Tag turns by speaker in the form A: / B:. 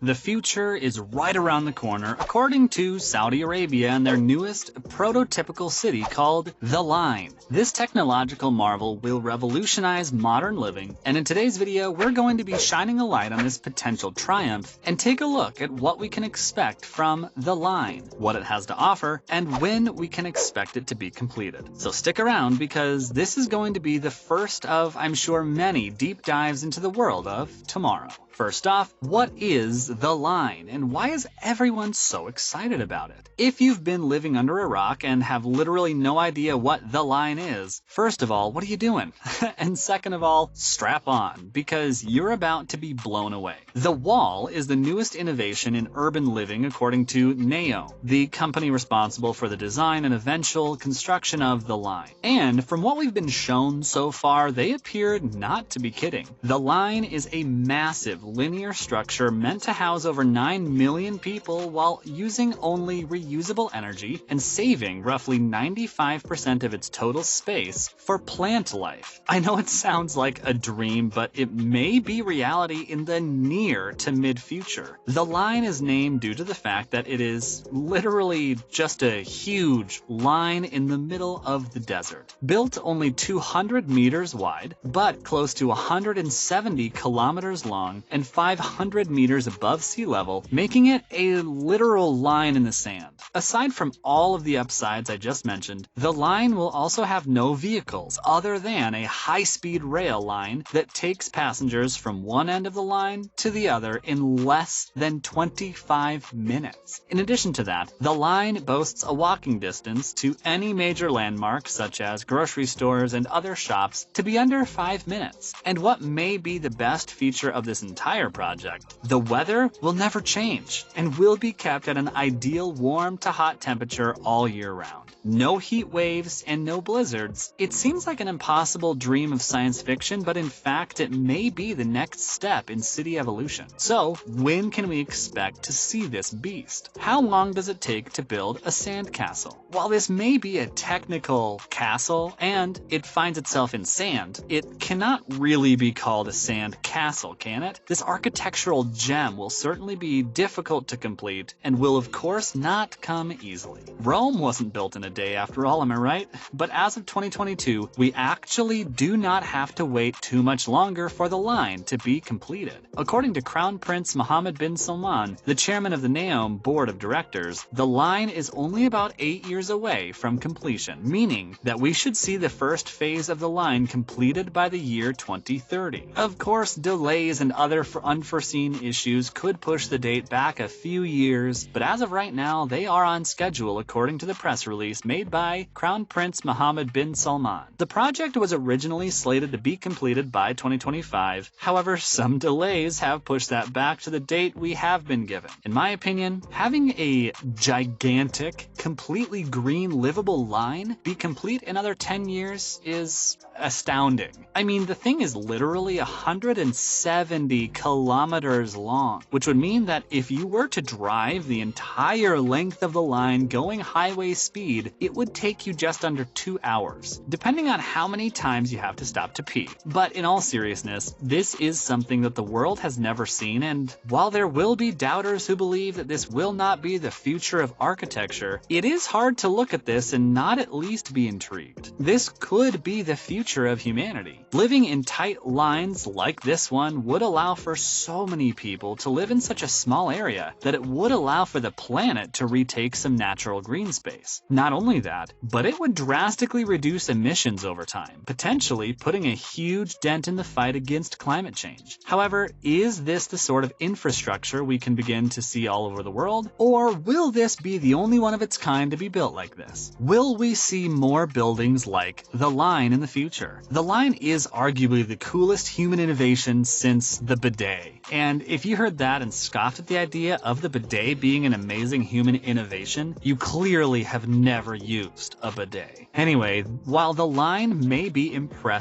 A: The future is right around the corner, according to Saudi Arabia and their newest prototypical city called The Line. This technological marvel will revolutionize modern living, and in today's video, we're going to be shining a light on this potential triumph and take a look at what we can expect from The Line, what it has to offer, and when we can expect it to be completed. So stick around because this is going to be the first of, I'm sure, many deep dives into the world of tomorrow. First off, what is The Line, and why is everyone so excited about it? If you've been living under a rock and have literally no idea what The Line is, first of all, what are you doing? And second of all, strap on, because you're about to be blown away. The Wall is the newest innovation in urban living according to Neo, the company responsible for the design and eventual construction of The Line. And from what we've been shown so far, they appear not to be kidding. The Line is a massive linear structure meant to house over 9 million people while using only reusable energy and saving roughly 95% of its total space for plant life. I know it sounds like a dream, but it may be reality in the near to mid-future. The Line is named due to the fact that it is literally just a huge line in the middle of the desert. Built only 200 meters wide, but close to 170 kilometers long and 500 meters above sea level, making it a literal line in the sand. Aside from all of the upsides I just mentioned, the line will also have no vehicles other than a high-speed rail line that takes passengers from one end of the line to the other in less than 25 minutes. In addition to that, the line boasts a walking distance to any major landmark such as grocery stores and other shops to be under 5 minutes. And what may be the best feature of this entire project, the weather will never change and will be kept at an ideal warm to hot temperature all year round. No heat waves and no blizzards. It seems like an impossible dream of science fiction, but in fact it may be the next step in city evolution. So when can we expect to see this beast? How long does it take to build a sand castle? While this may be a technical castle and it finds itself in sand, it cannot really be called a sand castle, can it? This architectural gem will certainly be difficult to complete and will of course not come easily. Rome wasn't built in a day after all, am I right? But as of 2022, we actually do not have to wait too much longer for the line to be completed. According to Crown Prince Mohammed bin Salman, the chairman of the NEOM board of directors, the line is only about 8 years away from completion, meaning that we should see the first phase of the line completed by the year 2030. Of course, delays and other unforeseen issues could push the date back a few years, but as of right now, they are on schedule according to the press release made by Crown Prince Mohammed bin Salman. The project was originally slated to be completed by 2025, however, some delays have pushed that back to the date we have been given. In my opinion, having a gigantic, completely green livable line be complete in another 10 years is astounding. I mean, the thing is literally 170 kilometers long, which would mean that if you were to drive the entire length of the line going highway speed, it would take you just under 2 hours, depending on how many times you have to stop to pee. But in all seriousness, this is something that the world has never seen, and while there will be doubters who believe that this will not be the future of architecture, it is hard to look at this and not at least be intrigued. This could be the future of humanity. Living in tight lines like this one would allow for so many people to live in such a small area that it would allow for the planet to retake some natural green space. Not only that, but it would drastically reduce emissions over time, potentially putting a huge dent in the fight against climate change. However, is this the sort of infrastructure we can begin to see all over the world? Or will this be the only one of its kind to be built like this? Will we see more buildings like The Line in the future? The Line is arguably the coolest human innovation since the bidet. And if you heard that and scoffed at the idea of the bidet being an amazing human innovation, you clearly have never used a bidet. Anyway, while The Line may be impressive